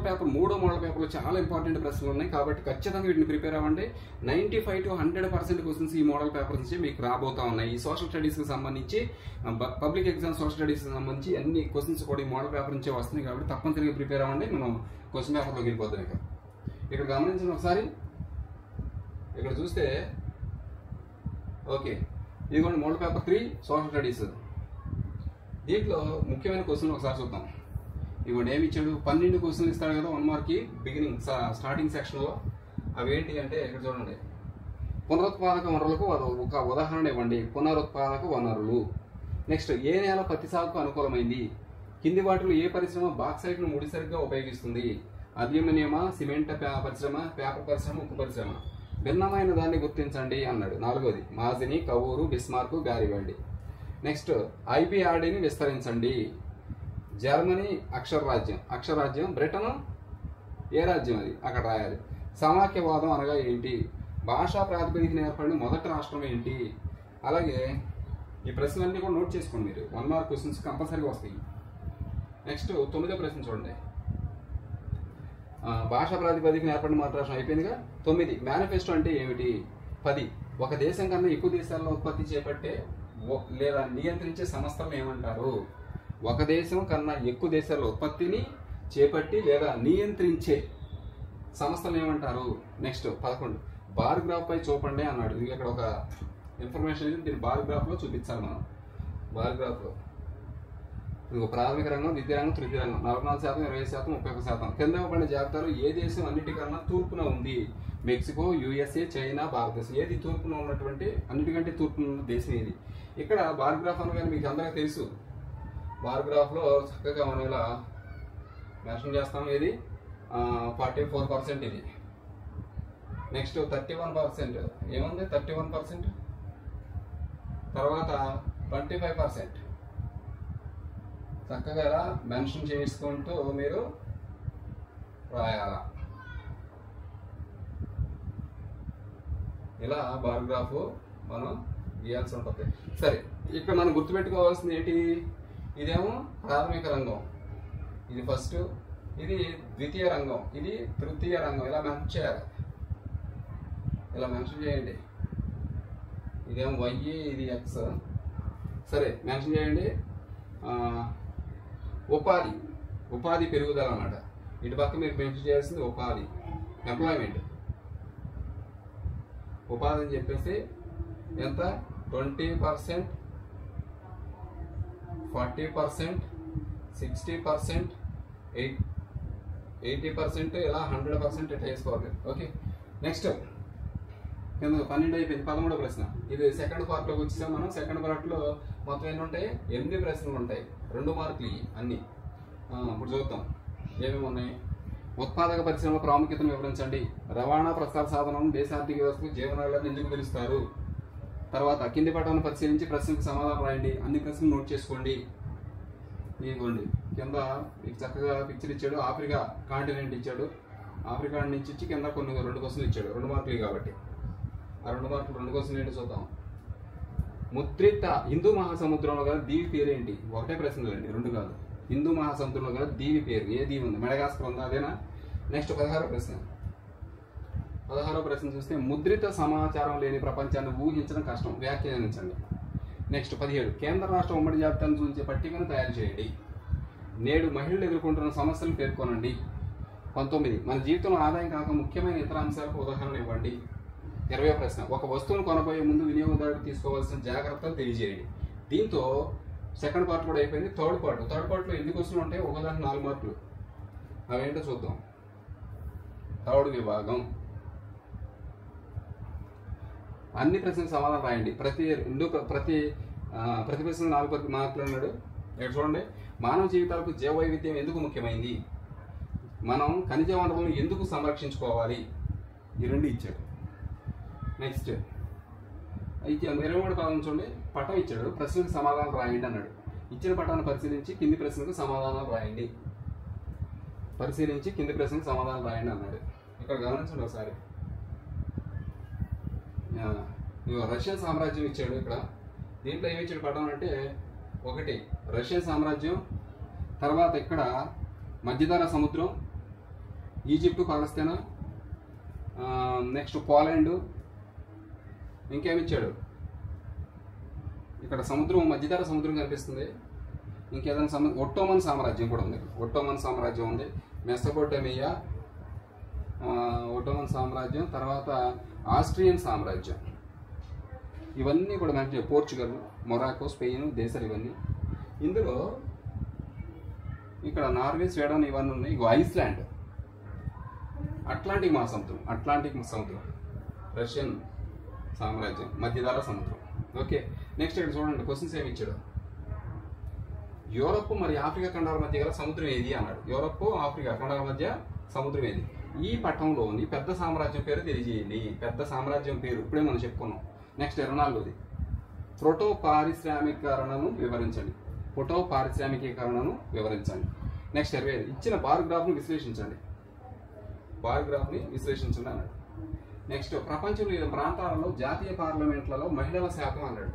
Paper, మూడో model పేపర్లో చాలా ఇంపార్టెంట్ ప్రశ్నలు ఉన్నాయి కాబట్టి ఖచ్చితంగా వీటిని ప్రిపేర్ అవ్వండి. 95 to 100% క్వశ్చన్స్ ఈ మోడల్ పేపర్ నుంచి మీకు రాబోతా ఉన్నాయి. ఈ సోషల్ స్టడీస్కి సంబంధించి, పబ్లిక్ ఎగ్జామ్ సోషల్ స్టడీస్కి సంబంధించి అన్ని క్వశ్చన్స్ కూడా ఈ మోడల్ పేపర్ నుంచే వస్తున్నాయి కాబట్టి తప్పనిసరిగా ప్రిపేర్ అవ్వండి. మనం క్వశ్చన్ పేపర్లోకి వెళ్ళిపోతాం. ఇక్కడ గమనించండి ఒకసారి, ఇక్కడ చూస్తే ఓకే, ఇదిగోండి మోడల్ పేపర్ 3 సోషల్ స్టడీస్. దీంట్లో ముఖ్యమైన క్వశ్చన్ ఒకసారి చూద్దాం. ఇవ్వండి ఏమి ఇచ్చాడు, 12 క్వశ్చన్లు ఇస్తాడు కదా 1 మార్క్కి బిగినింగ్ స్టార్టింగ్ సెక్షన్లో. అవి ఏంటి అంటే ఇక్కడ చూడండి, పునరుత్పాదక వనరులకు ఒక ఉదాహరణ ఇవ్వండి. పునరుత్పాదక వనరులు. నెక్స్ట్, ఏ నేల పత్తి సాగుకు అనుకూలమైంది? కింది వాటిలో ఏ పరిశ్రమ బాక్సైట్ను ముడిసరిగ్గా ఉపయోగిస్తుంది? అల్యూమినియం, సిమెంట్ పరిశ్రమ, పేపర్ పరిశ్రమ, ఉక్కు పరిశ్రమ. భిన్నమైన దాన్ని గుర్తించండి అన్నాడు. 4వది, మాజిని, కవూరు, బిస్మార్క్, గారిబాల్డి. నెక్స్ట్, ఐపీఆర్డీని విస్తరించండి. జర్మనీ అక్షరాజ్యం. బ్రిటన్ ఏ రాజ్యం అది అక్కడ రాయాలి. సమాఖ్యవాదం అనగా ఏంటి? భాషా ప్రాతిపదికన ఏర్పడిన మొదటి రాష్ట్రం ఏంటి? అలాగే ఈ ప్రశ్నలన్నీ కూడా నోట్ చేసుకోండి మీరు. 1 మార్క్ క్వశ్చన్స్ కంపల్సరీగా వస్తాయి. నెక్స్ట్ 9వ ప్రశ్న చూడండి. భాషా ప్రాతిపదికన ఏర్పడిన మొదటి రాష్ట్రం అయిపోయిందిగా. 9, మేనిఫెస్టో అంటే ఏమిటి? 10, ఒక దేశం కన్నా ఎక్కువ దేశాల్లో ఉత్పత్తి చేపట్టే లేదా నియంత్రించే సంస్థలను ఏమంటారు? ఒక దేశం కన్నా ఎక్కువ దేశాల్లో ఉత్పత్తిని చేపట్టి లేదా నియంత్రించే సంస్థలు ఏమంటారు? నెక్స్ట్ 11, బార్ గ్రాఫ్ పై చూపండి అన్నాడు. ఇది ఇక్కడ ఒక ఇన్ఫర్మేషన్ ఇది, దీన్ని బార్ గ్రాఫ్లో చూపించాలి మనం. బార్ గ్రాఫ్లో ఇది ప్రాథమిక రంగం, ద్వితీయ రంగం, తృతీయ రంగం. 44%, 20%, 31%. కింద ఇవ్వబడిన జాబితాలో ఏ దేశం అన్నిటికన్నా తూర్పున ఉంది? మెక్సికో, యుఎస్ఏ, చైనా, భారతదేశం. ఏది తూర్పున ఉన్నటువంటి, అన్నిటికంటే తూర్పున ఉన్న దేశం ఏది? ఇక్కడ బార్ గ్రాఫ్ అనగానే మీకు అందరికీ తెలుసు. బార్ గ్రాఫ్లో చక్కగా మనం ఇలా మెన్షన్ చేస్తాం. ఇది 44% ఇది. నెక్స్ట్ 31% ఏముంది? 31%. తర్వాత 25%. చక్కగా ఇలా మెన్షన్ చేసుకుంటూ మీరు రాయాల. ఇలా బార్ గ్రాఫ్ మనం గీయాల్సి ఉంటుంది. సరే, ఇక్కడ మనం గుర్తుపెట్టుకోవాల్సింది ఏంటి? ఇదేమో ప్రాథమిక రంగం, ఇది ఫస్ట్. ఇది ద్వితీయ రంగం, ఇది తృతీయ రంగం. ఇలా మెన్షన్ చేయాలి. ఇలా మెన్షన్ చేయండి. ఇదేమో వై, ఇది ఎక్స్. సరే, మెన్షన్ చేయండి. ఉపాధి పెరుగుదల అన్నమాట. ఇటు పక్క మీరు మెన్షన్ చేయాల్సింది ఉపాధి, ఎంప్లాయ్మెంట్. ఉపాధి అని చెప్పేసి ఎంత? 20%, 40%, 60%, 80%, ఇలా 100% ఇట్లా వేసుకోవాలి. ఓకే, నెక్స్ట్ కింద 12 అయిపోయింది. 13వ ప్రశ్న. ఇది సెకండ్ పార్ట్లోకి వచ్చేసాం మనం. సెకండ్ పార్ట్లో మొత్తం ఎన్ని ఉంటాయి? 8 ప్రశ్నలు ఉంటాయి. 2 మార్కులు ఇవి అన్నీ. ఇప్పుడు చూద్దాం ఏమేమి ఉన్నాయి. ఉత్పాదక పరిశ్రమల ప్రాముఖ్యతను వివరించండి. రవాణా ప్రసార సాధనం దేశ ఆర్థిక వ్యవస్థకు జీవనాలను ఎందుకు పిలుస్తారు? తర్వాత కింది పటాలను పరిశీలించి ప్రశ్నకు సమాధానం రాయండి. అన్ని ప్రశ్నలు నోట్ చేసుకోండి. ఇదిగోండి కింద మీకు చక్కగా పిక్చర్ ఇచ్చాడు. ఆఫ్రికా కాంటినెంట్ ఇచ్చాడు. ఆఫ్రికా నుంచి ఇచ్చి కింద కొన్ని 2 క్వశ్చన్లు ఇచ్చాడు. 2 మార్కులు కాబట్టి ఆ 2 మార్కులు 2 క్వశ్చన్లు ఏంటి చూద్దాం. ముద్రిత హిందూ మహాసముద్రంలో గల దీవి పేరేంటి? ఒకటే ప్రశ్నలండి, 2 కాదు. హిందూ మహాసముద్రంలో గల దీవి పేరు ఏ దీవి ఉంది? మెడగాస్కర్ ఉందా? అదేనా? నెక్స్ట్ 16వ ప్రశ్న. 16వ ప్రశ్న చూస్తే ముద్రిత సమాచారం లేని ప్రపంచాన్ని ఊహించడం కష్టం, వ్యాఖ్యానించండి. నెక్స్ట్ 17, కేంద్ర రాష్ట్ర ఉమ్మడి జాబితాను సూచించే పట్టికను తయారు చేయండి. నేడు మహిళలు ఎదుర్కొంటున్న సమస్యలను పేర్కొనండి. 19, మన జీవితంలో ఆదాయం కాక ముఖ్యమైన ఇతర అంశాలకు ఉదాహరణ ఇవ్వండి. 20వ ప్రశ్న, ఒక వస్తువును కొనబోయే ముందు వినియోగదారుడు తీసుకోవాల్సిన జాగ్రత్తలు తెలియజేయండి. దీంతో సెకండ్ పార్ట్ కూడా అయిపోయింది. థర్డ్ పార్ట్లో ఎన్ని క్వశ్చన్లు ఉంటాయి? ఒకదానికి 4 మార్కులు. అవేంటో చూద్దాం. థర్డ్ విభాగం. అన్ని ప్రశ్నలకు సమాధానం రాయండి. ప్రతి ప్రశ్న 4 మార్కులు అన్నాడు. ఇక్కడ చూడండి, మానవ జీవితాలకు జీవ వైవిధ్యం ఎందుకు ముఖ్యమైంది? మనం ఖనిజ వనరులను ఎందుకు సంరక్షించుకోవాలి? ఈ 2 ఇచ్చాడు. నెక్స్ట్ 23వ పదం చూడండి, పటం ఇచ్చాడు. ప్రశ్నకు సమాధానం రాయండి అన్నాడు. ఇచ్చిన పటాన్ని పరిశీలించి కింది ప్రశ్నకు సమాధానం రాయండి. అన్నాడు. ఇక్కడ గమనించండి ఒకసారి. రష్యన్ సామ్రాజ్యం ఇచ్చాడు. ఇక్కడ దీంట్లో ఏమి ఇచ్చాడు పటం అంటే, 1 రష్యన్ సామ్రాజ్యం, తర్వాత ఇక్కడ మధ్యధరా సముద్రం, ఈజిప్టు, పాలస్తీనా, నెక్స్ట్ పోలాండ్, ఇంకేమిచ్చాడు, ఇక్కడ సముద్రం, మధ్యధరా సముద్రం కనిపిస్తుంది. ఇంకేదైనా ఒట్టోమన్ సామ్రాజ్యం కూడా ఉంది. ఒట్టోమన్ సామ్రాజ్యం ఉంది, మెసొపొటేమియా, ఒట్టోమన్ సామ్రాజ్యం, తర్వాత ఆస్ట్రియన్ సామ్రాజ్యం, ఇవన్నీ కూడా మనకి పోర్చుగల్, మొరాకో, స్పెయిన్ దేశాలు ఇవన్నీ. ఇందులో ఇక్కడ నార్వే, స్వీడన్ ఇవన్నీ ఉన్నాయి. ఇగో ఐస్లాండ్, అట్లాంటిక్ మహాసముద్రం, రష్యన్ సామ్రాజ్యం, మధ్యధరా సముద్రం. ఓకే, నెక్స్ట్ ఇక్కడ చూడండి క్వశ్చన్స్ ఏమి ఇచ్చాడు. యూరప్ మరియు ఆఫ్రికా ఖండాల మధ్య గల సముద్రం ఏది అన్నాడు. యూరప్, ఆఫ్రికా ఖండాల మధ్య సముద్రం ఏది? ఈ పట్టణంలోని పెద్ద సామ్రాజ్యం పేరు తెలియజేయండి. పెద్ద సామ్రాజ్యం పేరు ఇప్పుడే మనం చెప్పుకున్నాం. నెక్స్ట్ 24ది ప్రోటో పారిశ్రామికీకరణను వివరించండి. నెక్స్ట్ 25 ఇచ్చిన బార్ గ్రాఫ్ను విశ్లేషించండి. అన్నాడు. నెక్స్ట్ ప్రపంచంలో వివిధ ప్రాంతాలలో జాతీయ పార్లమెంట్లలో మహిళల శాతం అన్నాడు.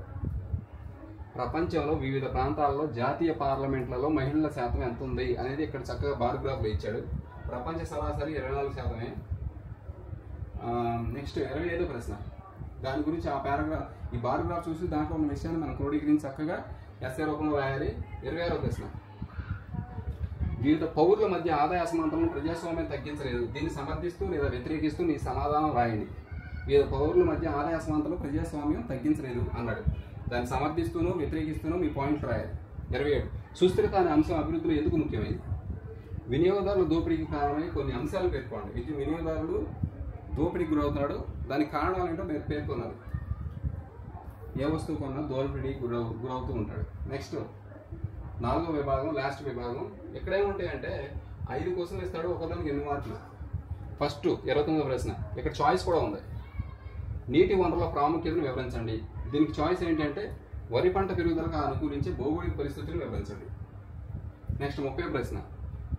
ప్రపంచంలో వివిధ ప్రాంతాలలో జాతీయ పార్లమెంట్లలో మహిళల శాతం ఎంత ఉంది అనేది ఇక్కడ చక్కగా బార్ గ్రాఫ్లో ఇచ్చాడు. ప్రపంచ సరాసరి 24%. నెక్స్ట్ 25వ ప్రశ్న, దాని గురించి ఆ పారాగ్రాఫ్, ఈ బార్ గ్రాఫ్ చూసి దాంట్లో ఉన్న విషయాన్ని మనం క్రోడీకరించి చక్కగా ఎస్ఏ రూపంలో రాయాలి. 26వ ప్రశ్న, వివిధ పౌరుల మధ్య ఆదాయ అసమానతలను ప్రజాస్వామ్యం తగ్గించలేదు, దీన్ని సమర్థిస్తూ లేదా వ్యతిరేకిస్తూ నీ సమాధానం రాయండి. వివిధ పౌరుల మధ్య ఆదాయ అసమానతలు ప్రజాస్వామ్యం తగ్గించలేదు అన్నాడు. దాన్ని సమర్థిస్తూనూ వ్యతిరేకిస్తూనూ మీ పాయింట్ రాయాలి. 27 సుస్థిరత అనే అంశం అభివృద్ధిలో ఎందుకు ముఖ్యమైనది? వినియోగదారుల దోపిడీకి కారణమై కొన్ని అంశాలు పేర్కోండి. వినియోగదారుడు దోపిడీకి గురవుతున్నాడు, దానికి కారణాలు ఏంటో మీరు పేర్కొన్నారు. ఏ వస్తువు కొన్నా దోపిడీకి గురవుతూ ఉంటాడు. నెక్స్ట్ 4వ విభాగం, లాస్ట్ విభాగం. ఎక్కడేముంటాయంటే 5 క్వశ్చన్లు ఇస్తాడు, ఒకదానికి 8 మార్కులు. ఫస్ట్ 29వ ప్రశ్న, ఇక్కడ చాయిస్ కూడా ఉంది. నీటి వనరుల ప్రాముఖ్యతను వివరించండి. దీనికి చాయిస్ ఏంటంటే వరి పంట పెరుగుదలకు అనుకూలించే భౌగోళిక పరిస్థితులను వివరించండి. నెక్స్ట్ 30వ ప్రశ్న,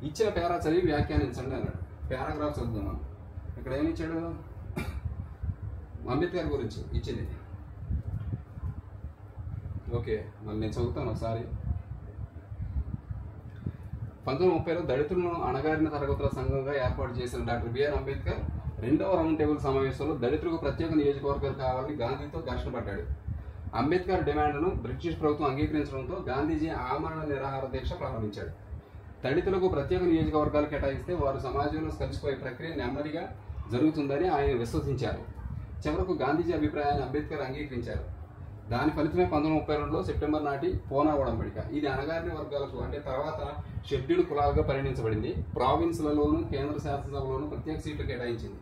ఇచ్చిన పేరా చదివి వ్యాఖ్యానించండి అన్నాడు. పారాగ్రాఫ్ చదువుతున్నాం. ఇక్కడ ఏమి ఇచ్చాడు? అంబేద్కర్ గురించి ఇచ్చింది. ఓకే, మళ్ళీ నేను చదువుతాను ఒకసారి. 1930లో దళితులను అణగారిన తరగతుల సంఘంగా ఏర్పాటు చేసిన డాక్టర్ బిఆర్ అంబేద్కర్ 2వ రౌండ్ టేబుల్ సమావేశంలో దళితులకు ప్రత్యేక నియోజకవర్గాలు కావాలని గాంధీతో ఘర్షణ పడ్డాడు. అంబేద్కర్ డిమాండ్ను బ్రిటిష్ ప్రభుత్వం అంగీకరించడంతో గాంధీజీ ఆమరణ నిరాహార దీక్ష ప్రారంభించాడు. దళితులకు ప్రత్యేక నియోజకవర్గాలు కేటాయిస్తే వారు సమాజంలో కలిసిపోయే ప్రక్రియ నెమ్మదిగా జరుగుతుందని ఆయన విశ్వసించారు. చివరకు గాంధీజీ అభిప్రాయాన్ని అంబేద్కర్ అంగీకరించారు. దాని ఫలితమే 1932లో సెప్టెంబర్ నాటి పూనా ఒడంబడిక. ఇది అణగారిన వర్గాలకు, అంటే తర్వాత షెడ్యూల్డ్ కులాలుగా పరిగణించబడింది. ప్రావిన్స్లలోనూ కేంద్ర శాసనసభలోనూ ప్రత్యేక సీట్లు కేటాయించింది.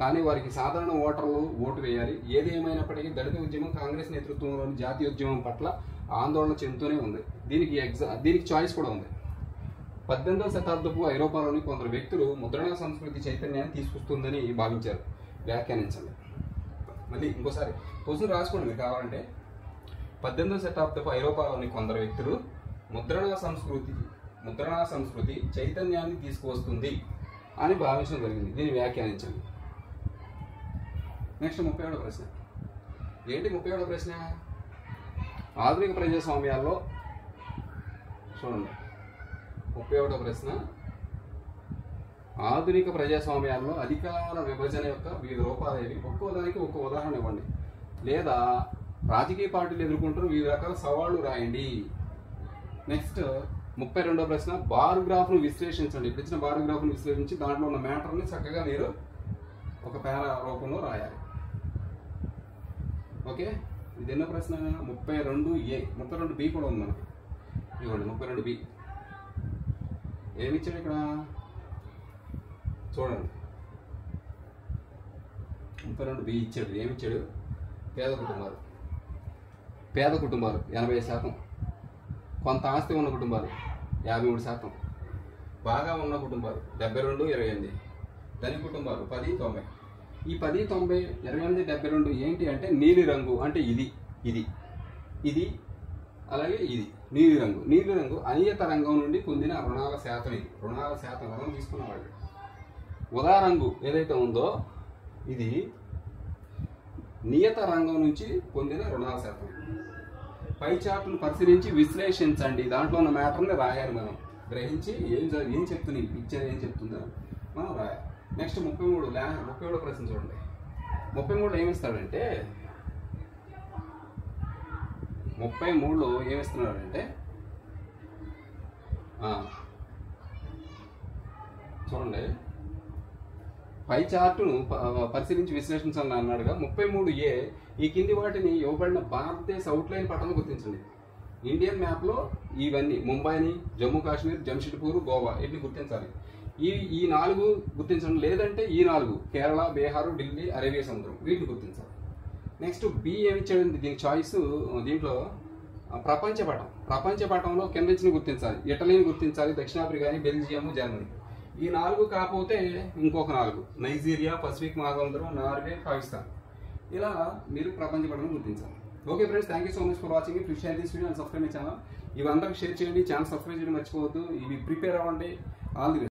కానీ వారికి సాధారణ ఓటర్లు ఓటు వేయాలి. ఏది ఏమైనప్పటికీ దళిత ఉద్యమం కాంగ్రెస్ నేతృత్వంలోని జాతీయోద్యమం పట్ల ఆందోళన చెందుతూనే ఉంది. దీనికి చాయిస్ కూడా ఉంది. 18వ శతాబ్దపు ఐరోపాలోని కొందరు వ్యక్తులు ముద్రణ సంస్కృతి చైతన్యాన్ని తీసుకొస్తుందని భావించారు. వ్యాఖ్యానించండి. మళ్ళీ ఇంకోసారి క్వశ్చన్ రాసుకోండి మీరు కావాలంటే. 18వ శతాబ్దపు ఐరోపాలోని కొందరు వ్యక్తులు ముద్రణ సంస్కృతి చైతన్యాన్ని తీసుకువస్తుంది అని భావించడం జరిగింది. దీన్ని వ్యాఖ్యానించండి. నెక్స్ట్ 31వ ప్రశ్న. ఏంటి 31వ ప్రశ్న? ఆధునిక ప్రజాస్వామ్యాల్లో చూడండి. 31వ ప్రశ్న, ఆధునిక ప్రజాస్వామ్యాల్లో అధికార విభజన యొక్క వివిధ రూపాలు ఏవి? ఒక్కోదానికి ఒక్కో ఉదాహరణ ఇవ్వండి. లేదా రాజకీయ పార్టీలు ఎదుర్కొంటున్న వివిధ రకాల సవాళ్లు రాయండి. నెక్స్ట్ 32వ ప్రశ్న, బార్ గ్రాఫ్ను విశ్లేషించండి. ఇప్పుడు ఇచ్చిన బార్ గ్రాఫ్ను విశ్లేషించి దాంట్లో ఉన్న మ్యాటర్ని చక్కగా మీరు ఒక పేరా రూపంలో రాయాలి. ఓకే, ఇది ఎన్నో ప్రశ్న? 32A. 32B కూడా ఉంది మనకి. ఇవ్వండి 32B. ఏమిచ్చాడు ఇక్కడ చూడండి. 32B ఇచ్చాడు. ఏమిచ్చాడు? పేద కుటుంబాలు 80%, కొంత ఆస్తి ఉన్న కుటుంబాలు 53%, బాగా ఉన్న కుటుంబాలు 72-28, ధని కుటుంబాలు 10-90. ఈ 10, 90, 28, 72 ఏంటి అంటే నీలి రంగు. అంటే ఇది అలాగే ఇది నీలి రంగు అనియత రంగం నుండి పొందిన రుణాల శాతం. ఇది రుణాల శాతం, రుణం తీసుకున్న వాళ్ళు. ఉదా రంగు ఏదైతే ఉందో ఇది నియత రంగం నుంచి పొందిన రుణాల శాతం. పై చార్ట్ను పరిశీలించి విశ్లేషించండి. దాంట్లో ఉన్న మ్యాటర్ని రాయాలి మనం. గ్రహించి ఏం చెప్తుంది, పిక్చర్ ఏం చెప్తుందో మనం రాయాలి. నెక్స్ట్ 33 ప్రశ్న చూడండి. 33లో ఏమిస్తాడంటే 33లో ఏమిస్తున్నాడంటే చూడండి, పై చార్టును పరిశీలించి విశ్లేషించాలని అన్నాడుగా. 33A ఈ కింది వాటిని ఇవ్వబడిన భారతదేశ అవుట్లైన్ పటాలను గుర్తించండి. ఇండియన్ మ్యాప్లో ఇవన్నీ ముంబైని, జమ్మూ కాశ్మీర్, జంషెడ్పూర్, గోవా వీటిని గుర్తించాలి. ఈ 4 గుర్తించండి, లేదంటే ఈ 4 కేరళ, బీహారు, ఢిల్లీ, అరేబియా సముద్రం వీటిని గుర్తించాలి. నెక్స్ట్ బి ఏమిచ్చాడు దీనికి చాయిస్, దీంట్లో ప్రపంచ పటంలో కింద ఇచ్చిన గుర్తించాలి. ఇటలీని గుర్తించాలి, దక్షిణాఫ్రికాని, బెల్జియం, జర్మనీ. ఈ 4 కాకపోతే ఇంకొక 4 నైజీరియా, పసిఫిక్ మహాసముద్రం, నార్వే, పాకిస్తాన్. ఇలా మీరు ప్రపంచ పటం గుర్తించాలి. Okay friends, thank you so much for watching. Please share this video and subscribe my channel. ఇవి అందరికి షేర్ చేయండి, ఛానల్ సబ్స్క్రైబ్ చేయడం మర్చిపోవద్దు. ఇవి ప్రిపేర్ అవ్వండి. All the best.